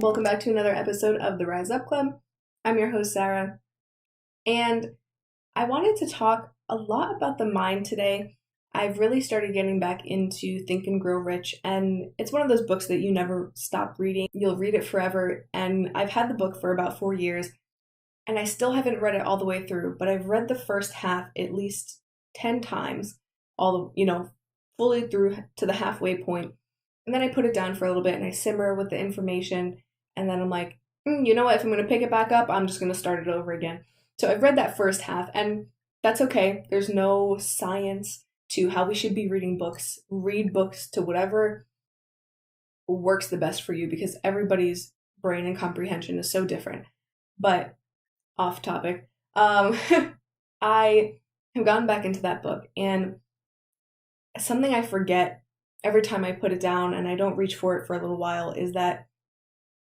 Welcome back to another episode of the Rise Up Club. I'm your host, Sarah, and I wanted to talk a lot about the mind today. I've really started getting back into Think and Grow Rich, and it's one of those books that you never stop reading. You'll read it forever, and I've had the book for about 4 years, and I still haven't read it all the way through, but I've read the first half at least 10 times, fully through to the halfway point. And then I put it down for a little bit and I simmer with the information. And then I'm like, you know what? If I'm going to pick it back up, I'm just going to start it over again. So I've read that first half, and that's okay. There's no science to how we should be reading books. Read books to whatever works the best for you, because everybody's brain and comprehension is so different. But off topic, I have gone back into that book, and something I forget every time I put it down and I don't reach for it for a little while is that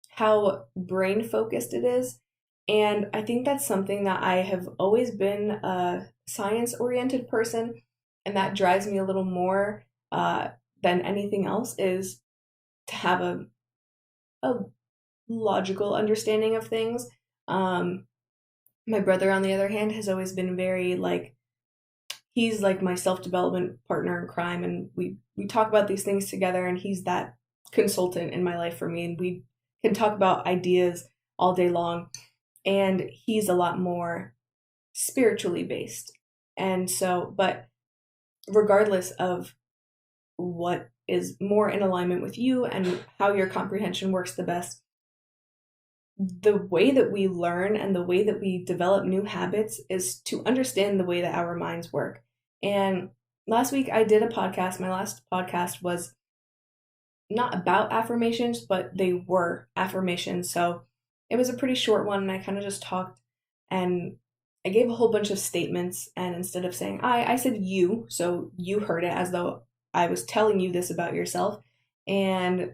how brain focused it is. And I think that's something that I have always been a science oriented person, and that drives me a little more than anything else, is to have a logical understanding of things. My brother, on the other hand, has always been very he's like my self-development partner in crime, and we talk about these things together, and he's that consultant in my life for me, and we can talk about ideas all day long. And he's a lot more spiritually based. And so, but regardless of what is more in alignment with you and how your comprehension works the best, the way that we learn and the way that we develop new habits is to understand the way that our minds work. And last week I did a podcast. My last podcast was not about affirmations, but they were affirmations. So it was a pretty short one, and I kind of just talked and I gave a whole bunch of statements. And instead of saying I said you, so you heard it as though I was telling you this about yourself. And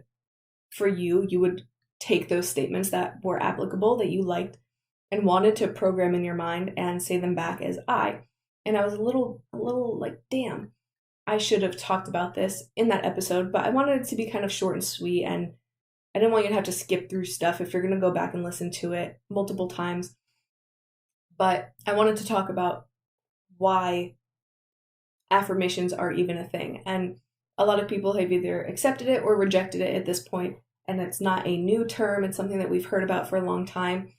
for you, you would take those statements that were applicable, that you liked and wanted to program in your mind, and say them back as I. And I was a little like, damn, I should have talked about this in that episode, but I wanted it to be kind of short and sweet, and I didn't want you to have to skip through stuff if you're going to go back and listen to it multiple times. But I wanted to talk about why affirmations are even a thing. And a lot of people have either accepted it or rejected it at this point, and it's not a new term. It's something that we've heard about for a long time.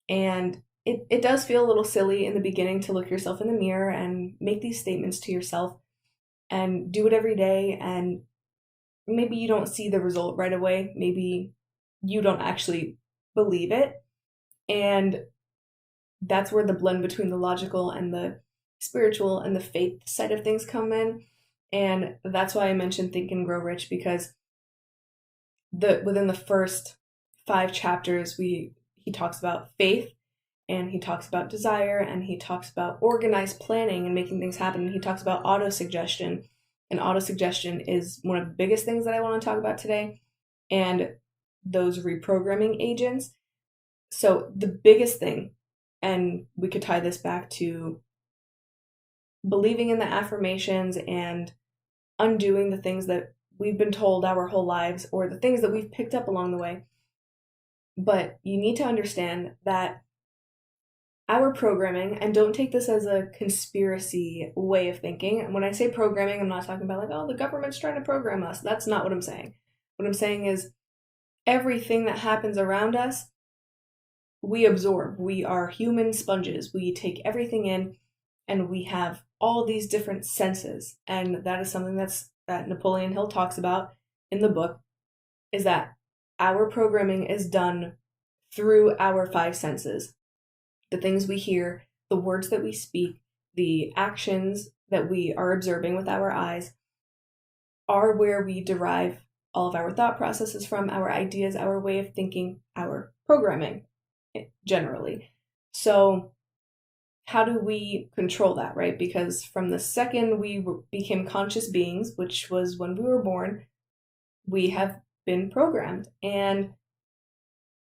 And it does feel a little silly in the beginning to look yourself in the mirror and make these statements to yourself and do it every day. And maybe you don't see the result right away. Maybe you don't actually believe it. And that's where the blend between the logical and the spiritual and the faith side of things come in. And that's why I mentioned Think and Grow Rich, because within the first 5 chapters, he talks about faith, and he talks about desire, and he talks about organized planning and making things happen. And he talks about autosuggestion. And autosuggestion is one of the biggest things that I want to talk about today, and those reprogramming agents. So the biggest thing, and we could tie this back to believing in the affirmations and undoing the things that we've been told our whole lives, or the things that we've picked up along the way. But you need to understand that our programming, and don't take this as a conspiracy way of thinking. And when I say programming, I'm not talking about the government's trying to program us. That's not what I'm saying. What I'm saying is everything that happens around us, we absorb. We are human sponges. We take everything in, and we have all these different senses. And that is something that Napoleon Hill talks about in the book, is that our programming is done through our 5 senses. The things we hear, the words that we speak, the actions that we are observing with our eyes are where we derive all of our thought processes from, our ideas, our way of thinking, our programming generally. So how do we control that, right? Because from the second we became conscious beings, which was when we were born, we have been programmed. And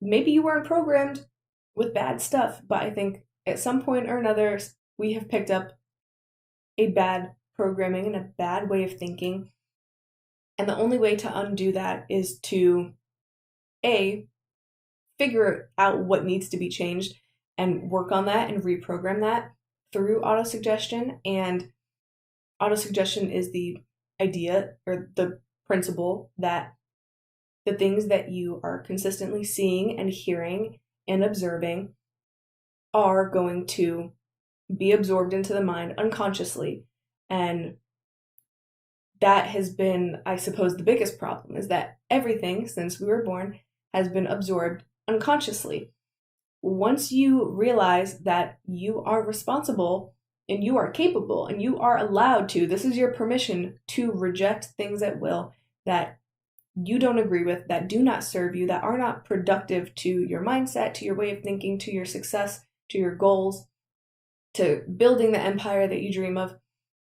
maybe you weren't programmed with bad stuff, but I think at some point or another, we have picked up a bad programming and a bad way of thinking. And the only way to undo that is to, A, figure out what needs to be changed and work on that and reprogram that through autosuggestion. And autosuggestion is the idea or the principle that the things that you are consistently seeing and hearing and observing are going to be absorbed into the mind unconsciously. And that has been, I suppose, the biggest problem, is that everything since we were born has been absorbed unconsciously. Once you realize that you are responsible and you are capable and you are allowed to, this is your permission to reject things at will that you don't agree with, that do not serve you, that are not productive to your mindset, to your way of thinking, to your success, to your goals, to building the empire that you dream of.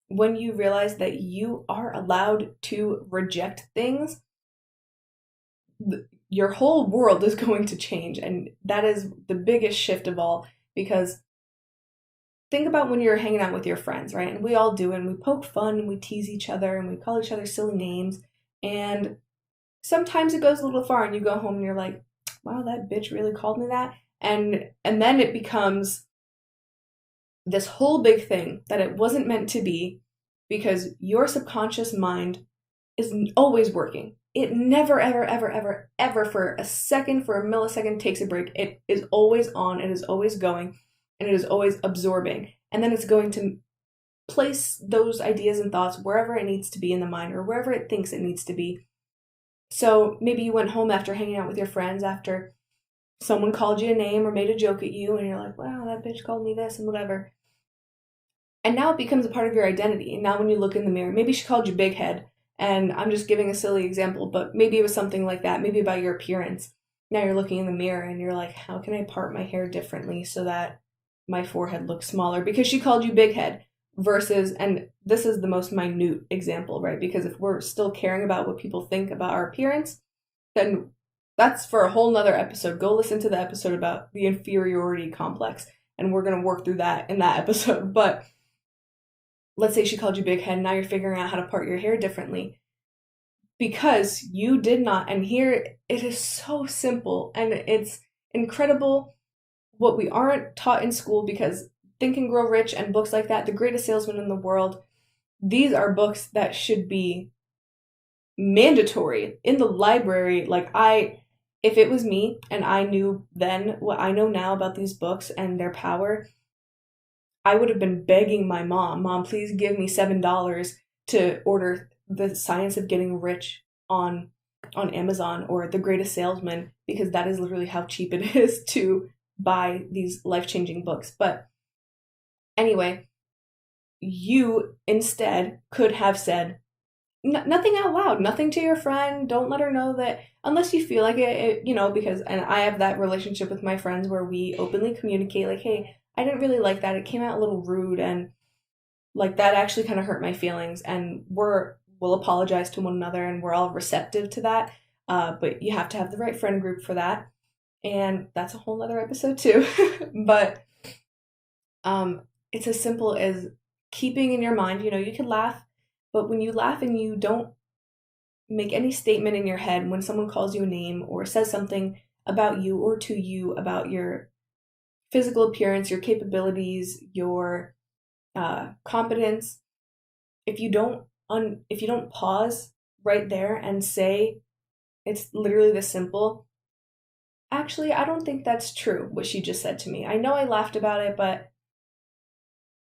When you realize that you are allowed to reject things, your whole world is going to change. And that is the biggest shift of all, because think about when you're hanging out with your friends, right? And we all do, and we poke fun and we tease each other and we call each other silly names. And sometimes it goes a little far and you go home and you're like, wow, that bitch really called me that. And then it becomes this whole big thing that it wasn't meant to be, because your subconscious mind is always working. It never, ever, ever, ever, ever for a second, for a millisecond takes a break. It is always on, it is always going, and it is always absorbing. And then it's going to place those ideas and thoughts wherever it needs to be in the mind, or wherever it thinks it needs to be. So maybe you went home after hanging out with your friends, after someone called you a name or made a joke at you, and you're like, wow, that bitch called me this and whatever. And now it becomes a part of your identity. And now when you look in the mirror, maybe she called you big head. And I'm just giving a silly example, but maybe it was something like that. Maybe about your appearance. Now you're looking in the mirror and you're like, how can I part my hair differently so that my forehead looks smaller? Because she called you big head. Versus, and this is the most minute example, right? Because if we're still caring about what people think about our appearance, then that's for a whole nother episode. Go listen to the episode about the inferiority complex, and we're going to work through that in that episode. But let's say she called you big head, and now you're figuring out how to part your hair differently because you did not. And here it is so simple, and it's incredible what we aren't taught in school, because Think and Grow Rich and books like that, The Greatest Salesman in the World, these are books that should be mandatory in the library. Like, if it was me and I knew then what I know now about these books and their power, I would have been begging my mom, please give me $7 to order The Science of Getting Rich on Amazon, or The Greatest Salesman, because that is literally how cheap it is to buy these life-changing books. But anyway, you instead could have said nothing out loud, nothing to your friend. Don't let her know that, unless you feel like it, because, and I have that relationship with my friends where we openly communicate, like, hey, I didn't really like that. It came out a little rude, and like that actually kind of hurt my feelings, and we'll apologize to one another, and we're all receptive to that. But you have to have the right friend group for that. And that's a whole nother episode too. But it's as simple as keeping in your mind, you can laugh, but when you laugh and you don't make any statement in your head when someone calls you a name or says something about you or to you about your physical appearance, your capabilities, your competence, if you don't pause right there and say, it's literally this simple, actually, I don't think that's true, what she just said to me. I know I laughed about it, but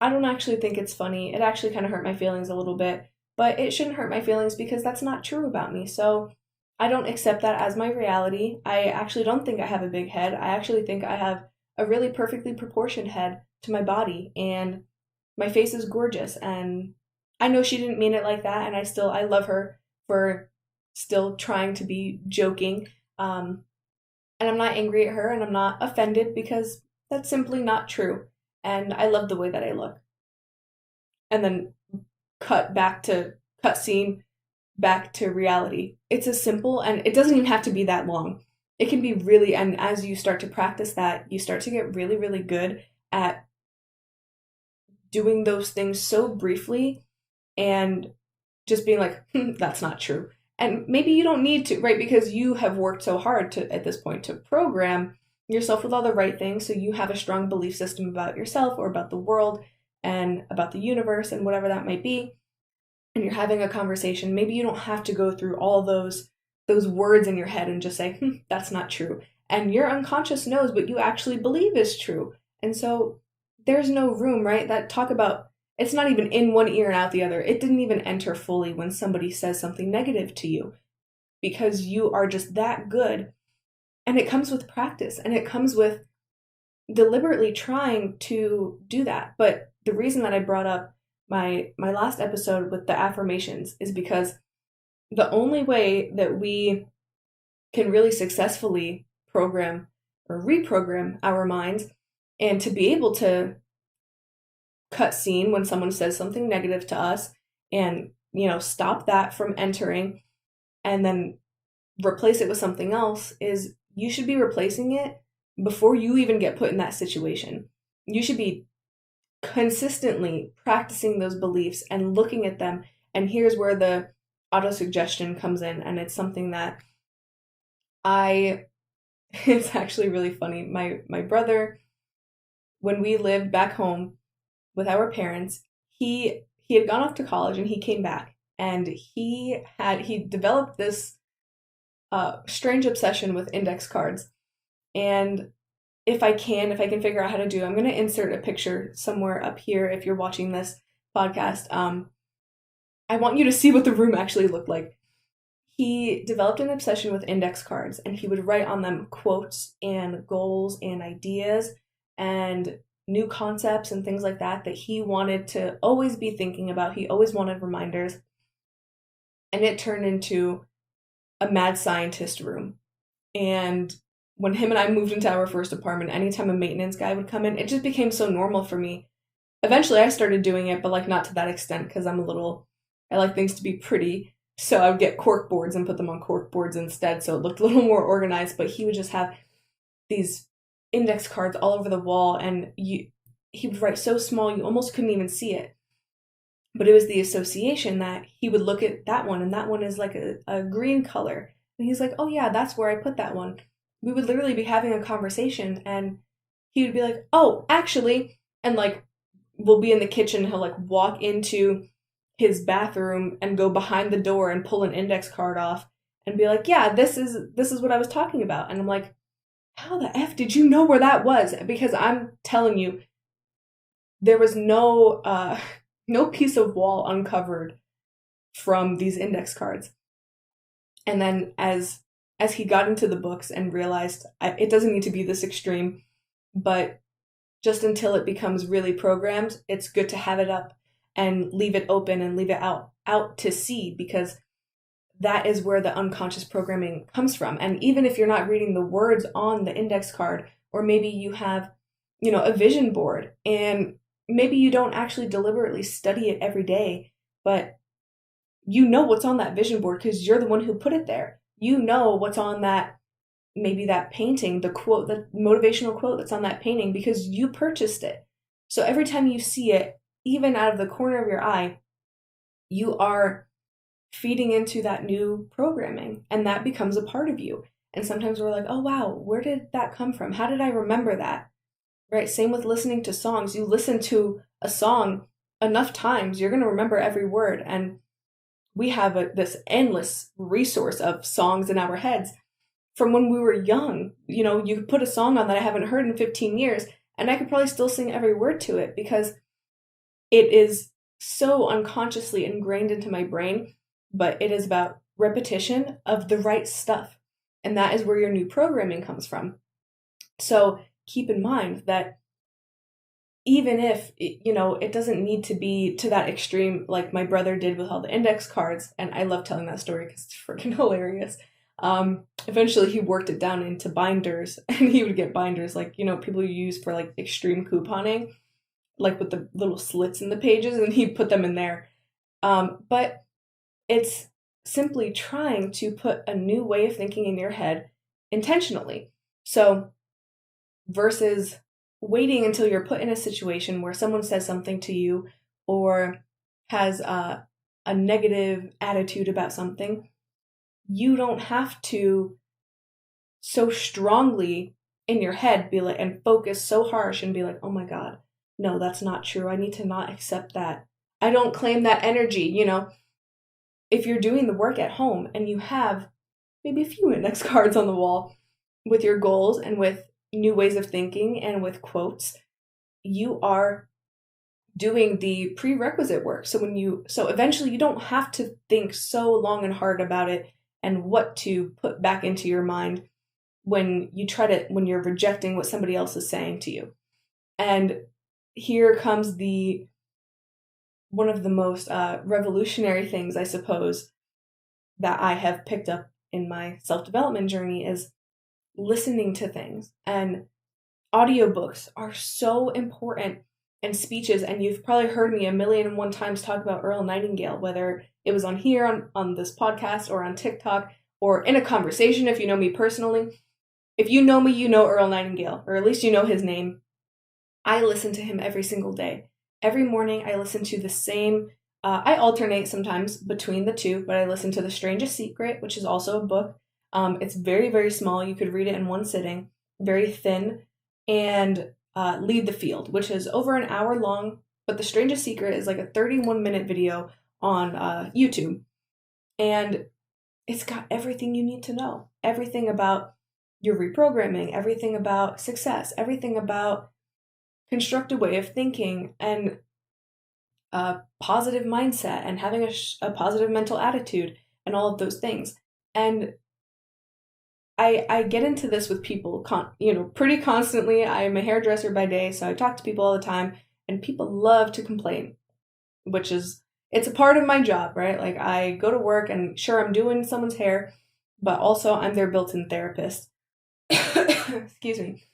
I don't actually think it's funny. It actually kind of hurt my feelings a little bit, but it shouldn't hurt my feelings because that's not true about me. So I don't accept that as my reality. I actually don't think I have a big head. I actually think I have a really perfectly proportioned head to my body, and my face is gorgeous. And I know she didn't mean it like that, and I love her for still trying to be joking. And I'm not angry at her, and I'm not offended, because that's simply not true. And I love the way that I look. And then cut scene back to reality. It's as simple, and it doesn't even have to be that long. It can be really, and as you start to practice that, you start to get really, really good at doing those things so briefly and just being like, that's not true. And maybe you don't need to, right? Because you have worked so hard at this point to program yourself with all the right things, so you have a strong belief system about yourself or about the world and about the universe and whatever that might be, and you're having a conversation, maybe you don't have to go through all those words in your head and just say, that's not true. And your unconscious knows what you actually believe is true. And so there's no room, right? That talk about it's not even in one ear and out the other. It didn't even enter fully when somebody says something negative to you because you are just that good. And it comes with practice and it comes with deliberately trying to do that. But the reason that I brought up my last episode with the affirmations is because the only way that we can really successfully program or reprogram our minds and to be able to cut scene when someone says something negative to us and, stop that from entering and then replace it with something else is you should be replacing it before you even get put in that situation. You should be consistently practicing those beliefs and looking at them. And here's where the autosuggestion comes in. And it's something that it's actually really funny. My brother, when we lived back home with our parents, he had gone off to college and he came back and he developed this strange obsession with index cards. And if I can figure out how to do, I'm going to insert a picture somewhere up here if you're watching this podcast. I want you to see what the room actually looked like. He developed an obsession with index cards, and he would write on them quotes and goals and ideas and new concepts and things like that he wanted to always be thinking about. He always wanted reminders. And it turned into a mad scientist room. And when him and I moved into our first apartment, anytime a maintenance guy would come in, it just became so normal for me. Eventually I started doing it, but not to that extent because I like things to be pretty. So I would get cork boards and put them on cork boards instead. So it looked a little more organized, but he would just have these index cards all over the wall and he would write so small you almost couldn't even see it. But it was the association that he would look at that one and that one is like a green color. And he's like, oh yeah, that's where I put that one. We would literally be having a conversation and he would be like, oh, actually, and we'll be in the kitchen, he'll walk into his bathroom and go behind the door and pull an index card off and be like, yeah, this is what I was talking about. And I'm like, how the F did you know where that was? Because I'm telling you, there was no piece of wall uncovered from these index cards. And then as he got into the books and realized it doesn't need to be this extreme, but just until it becomes really programmed, it's good to have it up and leave it open and leave it out to see, because that is where the unconscious programming comes from. And even if you're not reading the words on the index card, or maybe you have, a vision board and maybe you don't actually deliberately study it every day, but you know what's on that vision board because you're the one who put it there. You know what's on that, maybe that painting, the quote, the motivational quote that's on that painting because you purchased it. So every time you see it, even out of the corner of your eye, you are feeding into that new programming and that becomes a part of you. And sometimes we're like, oh wow, where did that come from? How did I remember that? Right? Same with listening to songs. You listen to a song enough times, you're going to remember every word. And we have this endless resource of songs in our heads from when we were young. You could put a song on that I haven't heard in 15 years, and I could probably still sing every word to it because it is so unconsciously ingrained into my brain, but it is about repetition of the right stuff. And that is where your new programming comes from. So keep in mind that even if, it doesn't need to be to that extreme like my brother did with all the index cards, and I love telling that story because it's freaking hilarious. Eventually he worked it down into binders, and he would get binders people use for extreme couponing, with the little slits in the pages, and he'd put them in there. But it's simply trying to put a new way of thinking in your head intentionally. So versus waiting until you're put in a situation where someone says something to you or has a negative attitude about something, you don't have to so strongly in your head be like, and focus so harsh and be like, oh my God, no, that's not true. I need to not accept that. I don't claim that energy. If you're doing the work at home and you have maybe a few index cards on the wall with your goals and with new ways of thinking and with quotes, you are doing the prerequisite work. So eventually you don't have to think so long and hard about it and what to put back into your mind when you're rejecting what somebody else is saying to you. And here comes one of the most revolutionary things, I suppose, that I have picked up in my self-development journey is listening to things. And audiobooks are so important, and speeches, and you've probably heard me 1,000,001 times talk about Earl Nightingale, whether it was on here, on this podcast, or on TikTok, or in a conversation if you know me personally. If you know me, you know Earl Nightingale, or at least you know his name. I listen to him every single day. Every morning I listen to the same, I alternate sometimes between the two, but I listen to The Strangest Secret, which is also a book. It's very, very small. You could read it in one sitting, very thin, and Lead the Field, which is over an hour long, but The Strangest Secret is like a 31-minute video on YouTube. And it's got everything you need to know. Everything about your reprogramming, everything about success, everything about constructive way of thinking, and a positive mindset, and having a positive mental attitude, and all of those things. And I get into this with people, pretty constantly. I'm a hairdresser by day, so I talk to people all the time, and people love to complain, it's a part of my job, right? Like, I go to work, and sure, I'm doing someone's hair, but also I'm their built-in therapist. Excuse me.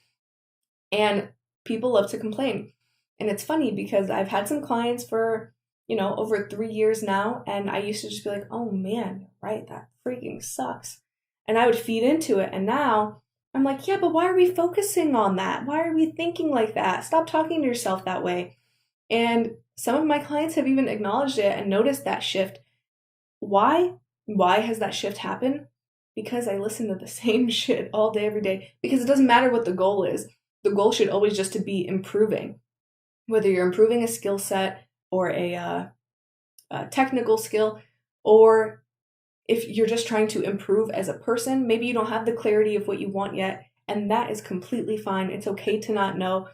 And people love to complain. And it's funny because I've had some clients for, over 3 years now, and I used to just be like, oh man, right, that freaking sucks. And I would feed into it. And now I'm like, yeah, but why are we focusing on that? Why are we thinking like that? Stop talking to yourself that way. And some of my clients have even acknowledged it and noticed that shift. Why? Why has that shift happened? Because I listen to the same shit all day, every day. Because it doesn't matter what the goal is. The goal should always just to be improving. Whether you're improving a skill set or a technical skill, or if you're just trying to improve as a person, maybe you don't have the clarity of what you want yet, and that is completely fine. It's okay to not know.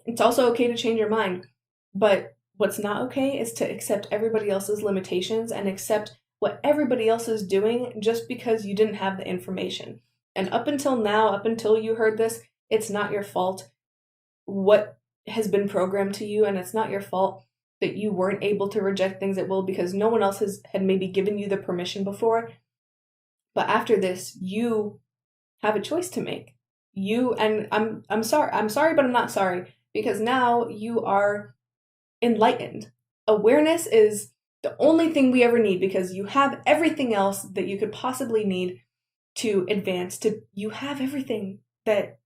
It's also okay to change your mind. But what's not okay is to accept everybody else's limitations and accept what everybody else is doing just because you didn't have the information. And up until now, up until you heard this, it's not your fault what has been programmed to you, and it's not your fault that you weren't able to reject things at will because no one else had maybe given you the permission before. But after this, you have a choice to make. I'm sorry, but I'm not sorry, because now you are enlightened. Awareness is the only thing we ever need, because you have everything else that you could possibly need to advance. You have everything that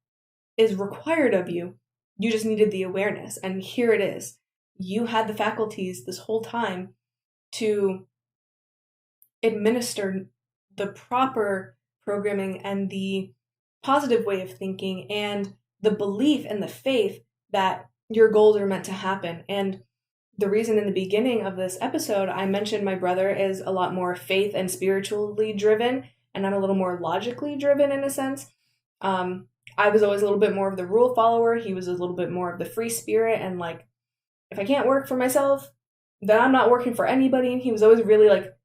is required of you. You just needed the awareness, and here it is. You had the faculties this whole time to administer the proper programming and the positive way of thinking and the belief and the faith that your goals are meant to happen. And the reason in the beginning of this episode I mentioned my brother is a lot more faith and spiritually driven, and I'm a little more logically driven in a sense. I was always a little bit more of the rule follower. He was a little bit more of the free spirit, and like, if I can't work for myself, then I'm not working for anybody. And he was always really like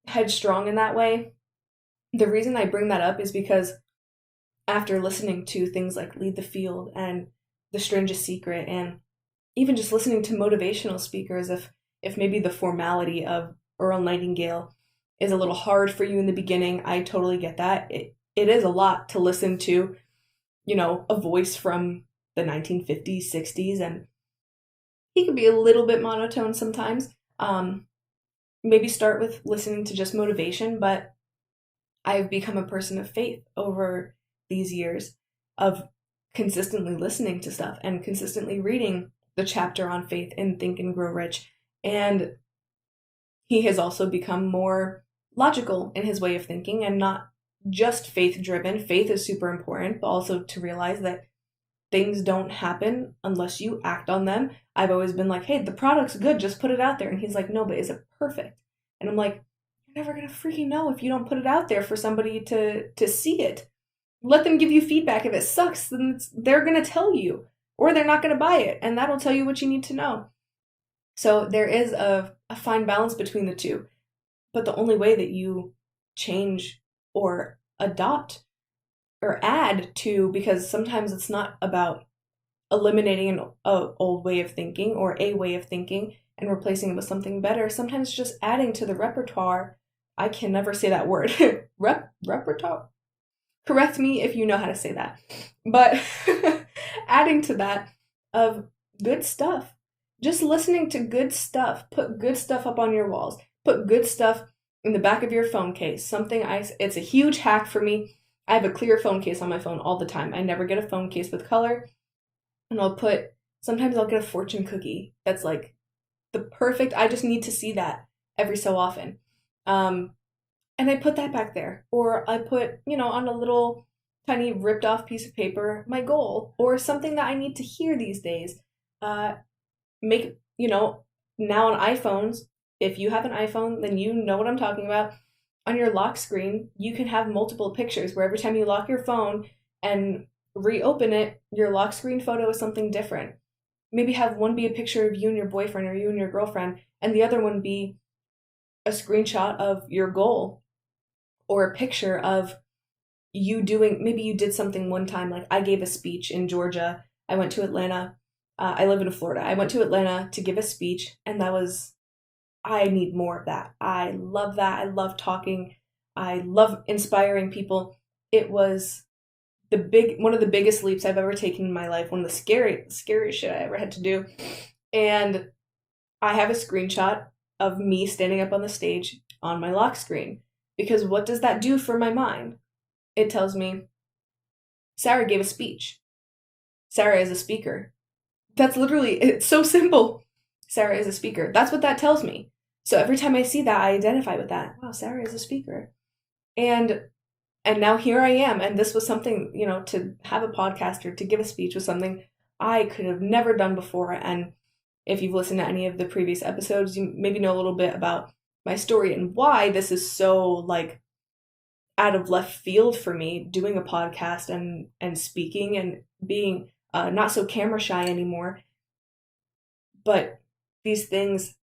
headstrong in that way. The reason I bring that up is because after listening to things like Lead the Field and The Strangest Secret, and even just listening to motivational speakers, if maybe the formality of Earl Nightingale is a little hard for you in the beginning, I totally get that. It is a lot to listen to, a voice from the 1950s, 60s, and he can be a little bit monotone sometimes. Maybe start with listening to just motivation, but I've become a person of faith over these years of consistently listening to stuff and consistently reading the chapter on faith in Think and Grow Rich. And he has also become more logical in his way of thinking and not just faith driven. Faith is super important, but also to realize that things don't happen unless you act on them. I've always been like, hey, the product's good, just put it out there. And he's like, no, but is it perfect? And I'm like, you're never gonna freaking know if you don't put it out there for somebody to see it. Let them give you feedback. If it sucks, then they're gonna tell you, or they're not gonna buy it, and that'll tell you what you need to know. So there is a fine balance between the two. But the only way that you change or adopt or add to, because sometimes it's not about eliminating an old way of thinking or a way of thinking and replacing it with something better. Sometimes just adding to the repertoire. I can never say that word. Repertoire? Correct me if you know how to say that. But adding to that of good stuff. Just listening to good stuff. Put good stuff up on your walls. Put good stuff in the back of your phone case. It's a huge hack for me. I have a clear phone case on my phone all the time. I never get a phone case with color. And sometimes I'll get a fortune cookie that's like the perfect, I just need to see that every so often. And I put that back there. Or I put, on a little tiny ripped off piece of paper, my goal, or something that I need to hear these days. Now on iPhones, if you have an iPhone, then you know what I'm talking about. On your lock screen, you can have multiple pictures where every time you lock your phone and reopen it, your lock screen photo is something different. Maybe have one be a picture of you and your boyfriend or you and your girlfriend, and the other one be a screenshot of your goal or a picture of you maybe you did something one time, like I gave a speech in Georgia. I went to Atlanta. I live in Florida. I went to Atlanta to give a speech, and I need more of that. I love that. I love talking. I love inspiring people. It was one of the biggest leaps I've ever taken in my life. One of the scariest shit I ever had to do. And I have a screenshot of me standing up on the stage on my lock screen. Because what does that do for my mind? It tells me, Sarah gave a speech. Sarah is a speaker. It's so simple. Sarah is a speaker. That's what that tells me. So every time I see that, I identify with that. Wow, Sarah is a speaker. And now here I am. And this was something, to have a podcast or to give a speech was something I could have never done before. And if you've listened to any of the previous episodes, you maybe know a little bit about my story and why this is so out of left field for me, doing a podcast and speaking and being not so camera shy anymore. But these things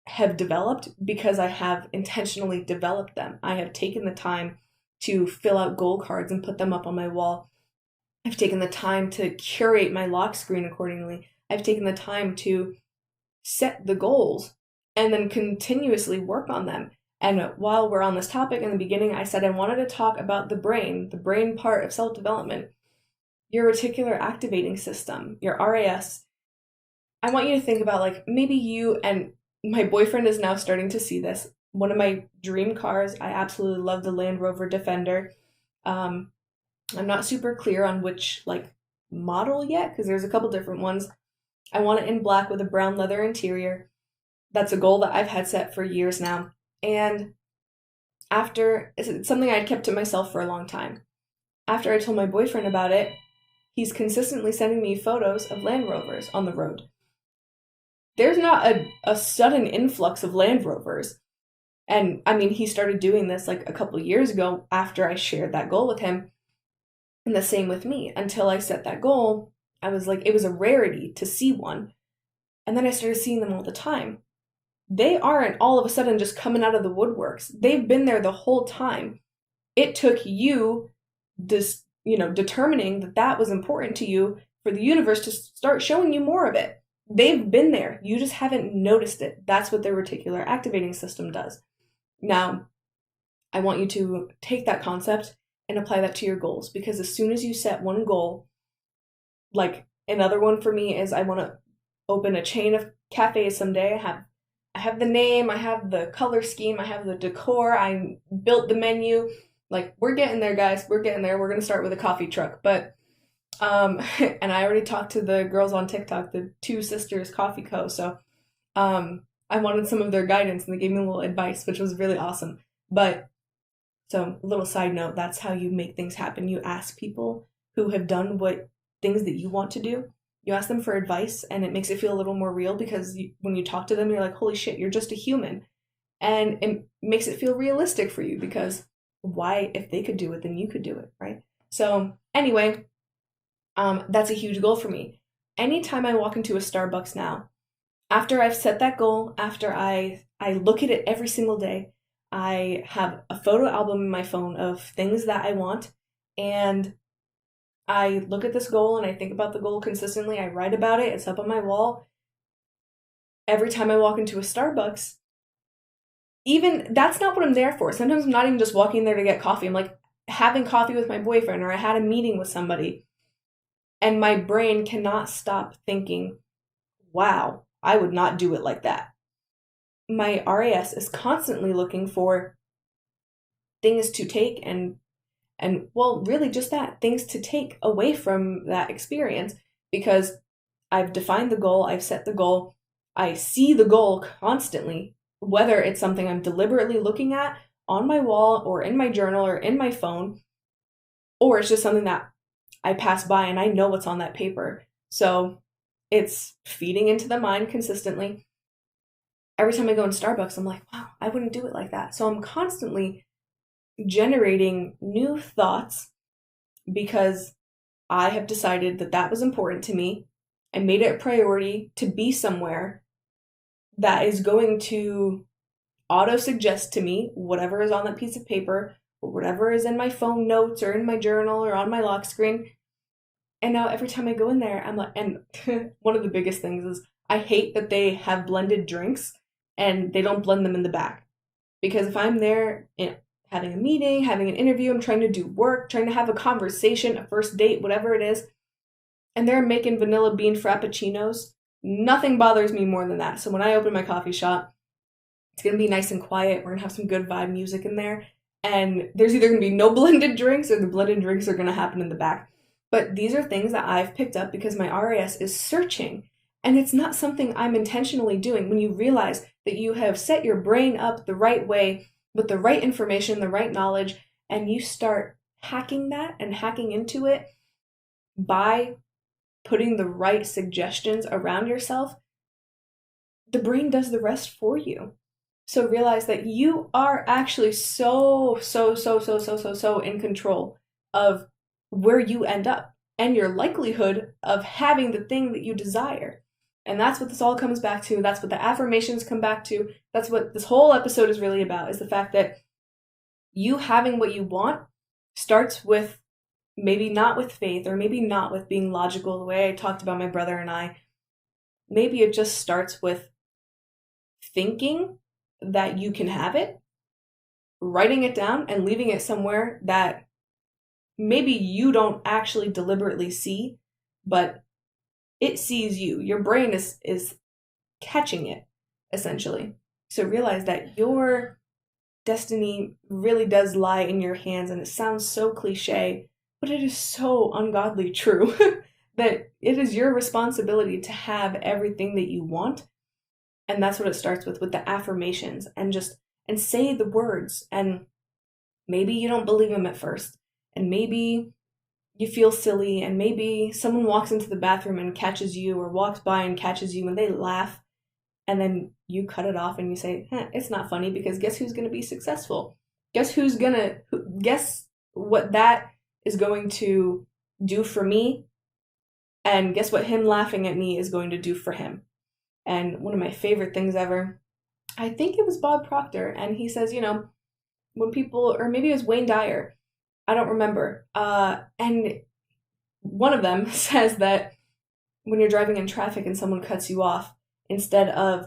have developed because I have intentionally developed them. I have taken the time to fill out goal cards and put them up on my wall. I've taken the time to curate my lock screen accordingly. I've taken the time to set the goals and then continuously work on them. And while we're on this topic, in the beginning, I said I wanted to talk about the brain part of self-development, your reticular activating system, your RAS. I want you to think about maybe you, and my boyfriend is now starting to see this. One of my dream cars, I absolutely love the Land Rover Defender. I'm not super clear on which model yet because there's a couple different ones. I want it in black with a brown leather interior. That's a goal that I've had set for years now. And it's something I'd kept to myself for a long time. After I told my boyfriend about it, he's consistently sending me photos of Land Rovers on the road. There's not a sudden influx of Land Rovers. And he started doing this a couple years ago after I shared that goal with him. And the same with me. Until I set that goal, I was it was a rarity to see one. And then I started seeing them all the time. They aren't all of a sudden just coming out of the woodworks. They've been there the whole time. It took you determining that was important to you for the universe to start showing you more of it. They've been there. You just haven't noticed it. That's what the reticular activating system does. Now, I want you to take that concept and apply that to your goals, because as soon as you set one goal, another one for me is I want to open a chain of cafes someday. I have the name, I have the color scheme, I have the decor, I built the menu. We're getting there, guys. We're getting there. We're going to start with a coffee truck. But, and I already talked to the girls on TikTok, the Two Sisters Coffee Co. So, I wanted some of their guidance and they gave me a little advice, which was really awesome. But So, a little side note, that's how you make things happen. You ask people who have done what things that you want to do. You ask them for advice, and it makes it feel a little more real because when you talk to them, you're like, holy shit, you're just a human. And it makes it feel realistic for you because why, if they could do it, then you could do it, right? So, anyway, that's a huge goal for me. Anytime I walk into a Starbucks now, after I've set that goal, after I look at it every single day, I have a photo album in my phone of things that I want, and I look at this goal and I think about the goal consistently. I write about it, it's up on my wall. Every time I walk into a Starbucks, even that's not what I'm there for. Sometimes I'm not even just walking there to get coffee. I'm like having coffee with my boyfriend, or I had a meeting with somebody, and my brain cannot stop thinking, wow, I would not do it like that. My RAS is constantly looking for things to take and well, really just that, things to take away from that experience, because I've defined the goal, I've set the goal, I see the goal constantly, whether it's something I'm deliberately looking at on my wall or in my journal or in my phone, or it's just something that I pass by and I know what's on that paper. So it's feeding into the mind consistently. Every time I go in Starbucks, I'm like, wow, I wouldn't do it like that. So I'm constantly generating new thoughts because I have decided that that was important to me. I made it a priority to be somewhere that is going to auto-suggest to me whatever is on that piece of paper or whatever is in my phone notes or in my journal or on my lock screen. And now every time I go in there, I'm like, and one of the biggest things is I hate that they have blended drinks and they don't blend them in the back. Because if I'm there having a meeting, having an interview, I'm trying to do work, trying to have a conversation, a first date, whatever it is, and they're making vanilla bean frappuccinos, nothing bothers me more than that. So when I open my coffee shop, it's going to be nice and quiet. We're going to have some good vibe music in there. And there's either going to be no blended drinks or the blended drinks are going to happen in the back. But these are things that I've picked up because my RAS is searching. And it's not something I'm intentionally doing. When you realize that you have set your brain up the right way with the right information, the right knowledge, and you start hacking that and hacking into it by putting the right suggestions around yourself, the brain does the rest for you. So realize that you are actually so in control of where you end up and your likelihood of having the thing that you desire. And that's what this all comes back to. That's what the affirmations come back to. That's what this whole episode is really about, is the fact that you having what you want starts with maybe not with faith, or maybe not with being logical the way I talked about my brother and I. Maybe it just starts with thinking that you can have it, writing it down, and leaving it somewhere that maybe you don't actually deliberately see, but it sees you. Your brain is catching it, essentially. So realize that your destiny really does lie in your hands, and it sounds so cliche, but it is so ungodly true that it is your responsibility to have everything that you want. And that's what it starts with the affirmations, and say the words. And maybe you don't believe them at first, and maybe you feel silly, and maybe someone walks into the bathroom and catches you, or walks by and catches you, and they laugh, and then you cut it off and you say, it's not funny, because guess who's going to be successful? Guess what that is going to do for me, and guess what him laughing at me is going to do for him. And one of my favorite things ever, I think it was Bob Proctor, and he says, when people, or maybe it was Wayne Dyer, I don't remember, and one of them says that when you're driving in traffic and someone cuts you off, instead of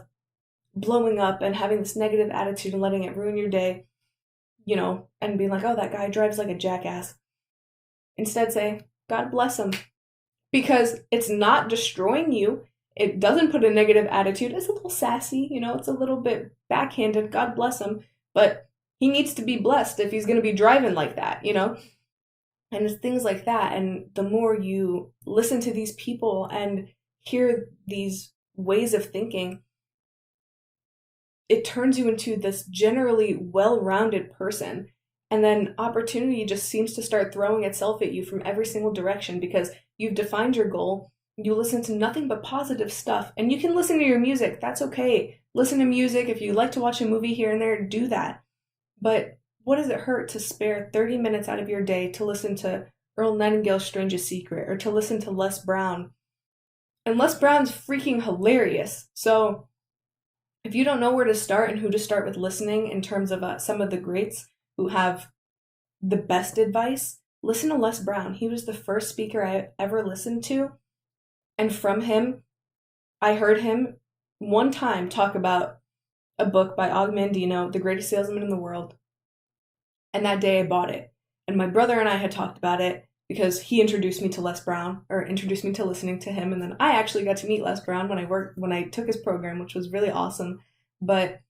blowing up and having this negative attitude and letting it ruin your day, and being like, oh, that guy drives like a jackass, instead say, God bless him. Because it's not destroying you. It doesn't put a negative attitude. It's a little sassy, it's a little bit backhanded. God bless him. But he needs to be blessed if he's going to be driving like that, And it's things like that. And the more you listen to these people and hear these ways of thinking, it turns you into this generally well-rounded person. And then opportunity just seems to start throwing itself at you from every single direction because you've defined your goal. You listen to nothing but positive stuff. And you can listen to your music. That's okay. Listen to music. If you like to watch a movie here and there, do that. But what does it hurt to spare 30 minutes out of your day to listen to Earl Nightingale's Strangest Secret or to listen to Les Brown? And Les Brown's freaking hilarious. So if you don't know where to start and who to start with listening in terms of some of the greats who have the best advice, listen to Les Brown. He was the first speaker I ever listened to. And from him, I heard him one time talk about a book by Og Mandino, The Greatest Salesman in the World. And that day I bought it. And my brother and I had talked about it because he introduced me to Les Brown, or introduced me to listening to him. And then I actually got to meet Les Brown when I took his program, which was really awesome. But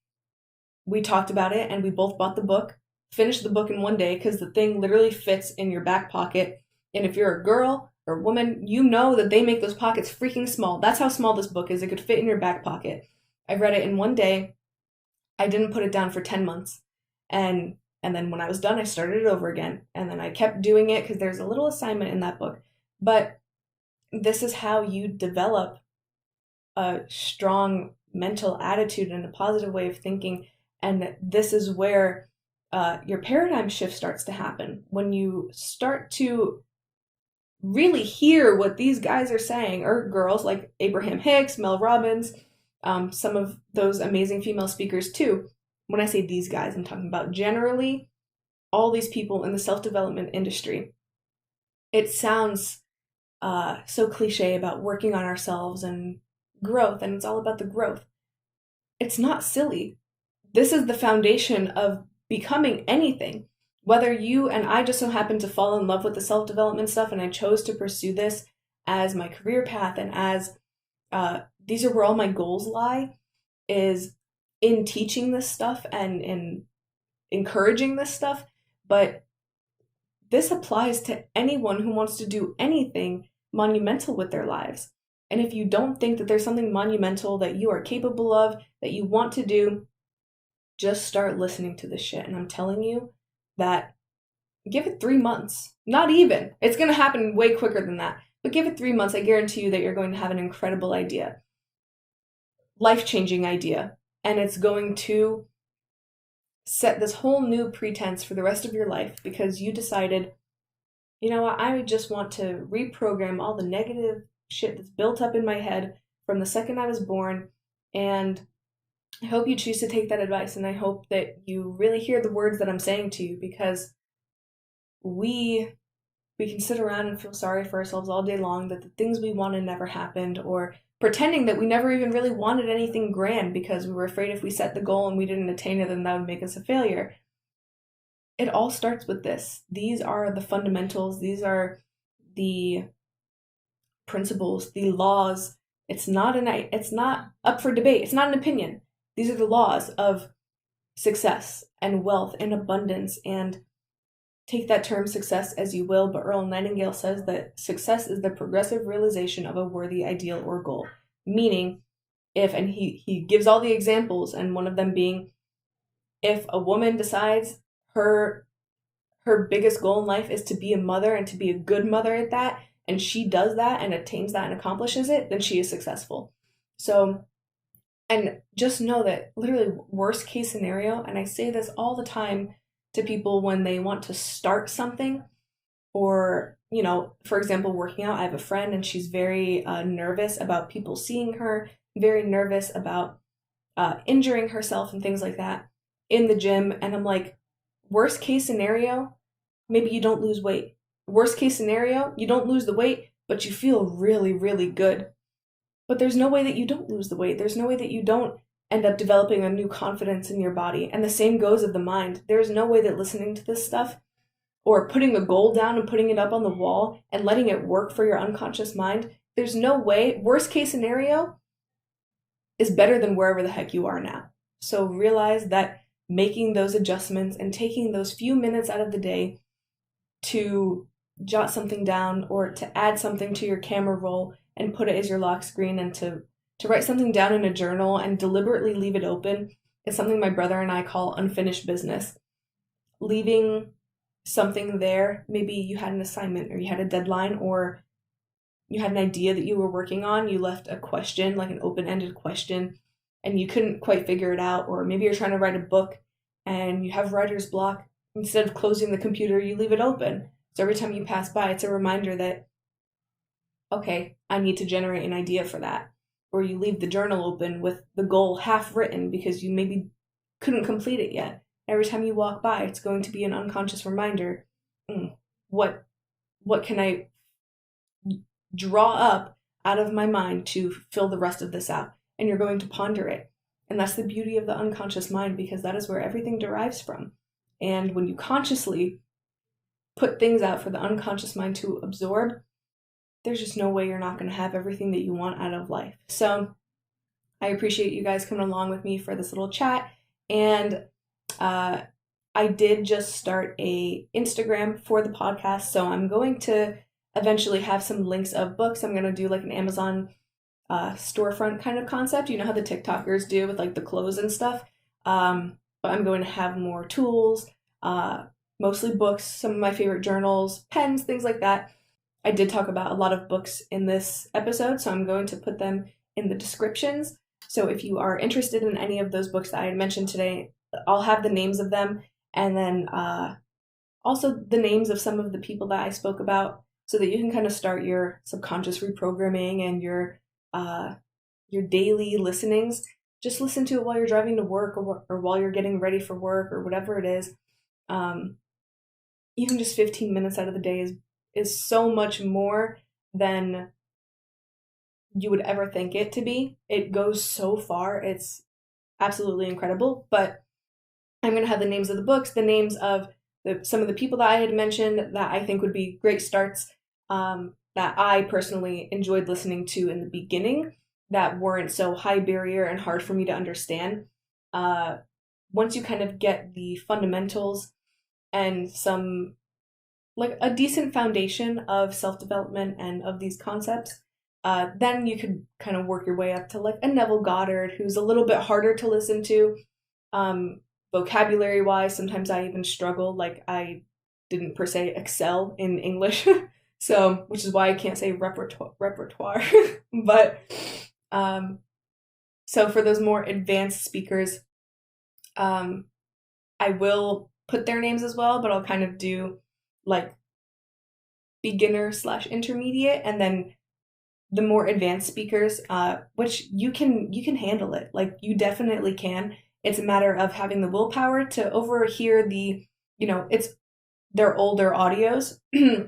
we talked about it and we both bought the book, finished the book in one day because the thing literally fits in your back pocket. And if you're a girl or woman, you know that they make those pockets freaking small. That's how small this book is. It could fit in your back pocket. I read it in one day. I didn't put it down for 10 months. And then when I was done, I started it over again. And then I kept doing it because there's a little assignment in that book. But this is how you develop a strong mental attitude and a positive way of thinking. And this is where your paradigm shift starts to happen. When you start to really hear what these guys are saying, or girls like Abraham Hicks, Mel Robbins, some of those amazing female speakers too. When I say these guys, I'm talking about generally all these people in the self-development industry. It sounds so cliche about working on ourselves and growth, and it's all about the growth. It's not silly. This is the foundation of becoming anything. Whether you and I just so happen to fall in love with the self-development stuff and I chose to pursue this as my career path and as these are where all my goals lie, is in teaching this stuff and in encouraging this stuff. But this applies to anyone who wants to do anything monumental with their lives. And if you don't think that there's something monumental that you are capable of, that you want to do, just start listening to this shit. And I'm telling you that give it 3 months. Not even. It's going to happen way quicker than that. But give it 3 months. I guarantee you that you're going to have an incredible idea. Life-changing idea. And it's going to set this whole new pretense for the rest of your life because you decided, you know what, I just want to reprogram all the negative shit that's built up in my head from the second I was born. And I hope you choose to take that advice, and I hope that you really hear the words that I'm saying to you, because we can sit around and feel sorry for ourselves all day long that the things we wanted never happened, or pretending that we never even really wanted anything grand because we were afraid if we set the goal and we didn't attain it, then that would make us a failure. It all starts with this. These are the fundamentals. These are the principles, the laws. It's not up for debate. It's not an opinion. These are the laws of success and wealth and abundance. And take that term success as you will, but Earl Nightingale says that success is the progressive realization of a worthy ideal or goal. Meaning, and he gives all the examples, and one of them being, if a woman decides her biggest goal in life is to be a mother and to be a good mother at that, and she does that and attains that and accomplishes it, then she is successful. So, and just know that literally worst case scenario, and I say this all the time to people when they want to start something, or, you know, for example, working out. I have a friend and she's very nervous about people seeing her, very nervous about injuring herself and things like that in the gym. And I'm like, worst case scenario, maybe you don't lose weight. Worst case scenario, you don't lose the weight, but you feel really, really good. But there's no way that you don't lose the weight. There's no way that you don't end up developing a new confidence in your body. And the same goes of the mind. There's no way that listening to this stuff or putting a goal down and putting it up on the wall and letting it work for your unconscious mind, there's no way. Worst case scenario is better than wherever the heck you are now. So realize that making those adjustments and taking those few minutes out of the day to jot something down or to add something to your camera roll and put it as your lock screen, and to write something down in a journal and deliberately leave it open is something my brother and I call unfinished business. Leaving something there. Maybe you had an assignment or you had a deadline or you had an idea that you were working on. You left a question, like an open-ended question, and you couldn't quite figure it out. Or maybe you're trying to write a book and you have writer's block. Instead of closing the computer, you leave it open. So every time you pass by, it's a reminder that, okay, I need to generate an idea for that. Or you leave the journal open with the goal half written because you maybe couldn't complete it yet. Every time you walk by, it's going to be an unconscious reminder. What can I draw up out of my mind to fill the rest of this out? And you're going to ponder it. And that's the beauty of the unconscious mind, because that is where everything derives from. And when you consciously put things out for the unconscious mind to absorb, there's just no way you're not going to have everything that you want out of life. So I appreciate you guys coming along with me for this little chat. And I did just start a Instagram for the podcast, so I'm going to eventually have some links of books. I'm going to do like an Amazon storefront kind of concept. You know how the TikTokers do with like the clothes and stuff. But I'm going to have more tools, mostly books, some of my favorite journals, pens, things like that. I did talk about a lot of books in this episode, so I'm going to put them in the descriptions. So if you are interested in any of those books that I had mentioned today, I'll have the names of them, and then also the names of some of the people that I spoke about, so that you can kind of start your subconscious reprogramming and your daily listenings. Just listen to it while you're driving to work or while you're getting ready for work or whatever it is. Even just 15 minutes out of the day is so much more than you would ever think it to be. It goes so far. It's absolutely incredible. But I'm going to have the names of the books, the names of some of the people that I had mentioned that I think would be great starts, that I personally enjoyed listening to in the beginning, that weren't so high barrier and hard for me to understand. Once you kind of get the fundamentals and some, like a decent foundation of self-development and of these concepts, then you could kind of work your way up to like a Neville Goddard, who's a little bit harder to listen to. Vocabulary wise, sometimes I even struggle. Like I didn't per se excel in English, so which is why I can't say repertoire. But so for those more advanced speakers, I will put their names as well, but I'll kind of do like beginner / intermediate, and then the more advanced speakers, which you can handle it. Like you definitely can. It's a matter of having the willpower to overhear they're older audios,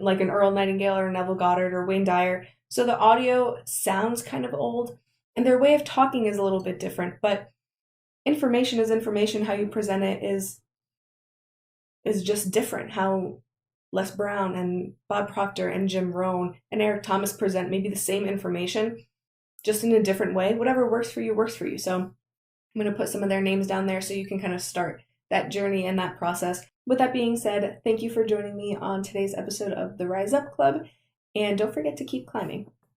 like an Earl Nightingale or Neville Goddard or Wayne Dyer. So the audio sounds kind of old, and their way of talking is a little bit different, but information is information. How you present it is just different. How Les Brown and Bob Proctor and Jim Rohn and Eric Thomas present maybe the same information, just in a different way. Whatever works for you works for you. So I'm going to put some of their names down there so you can kind of start that journey and that process. With that being said, thank you for joining me on today's episode of the Rise Up Club, and don't forget to keep climbing.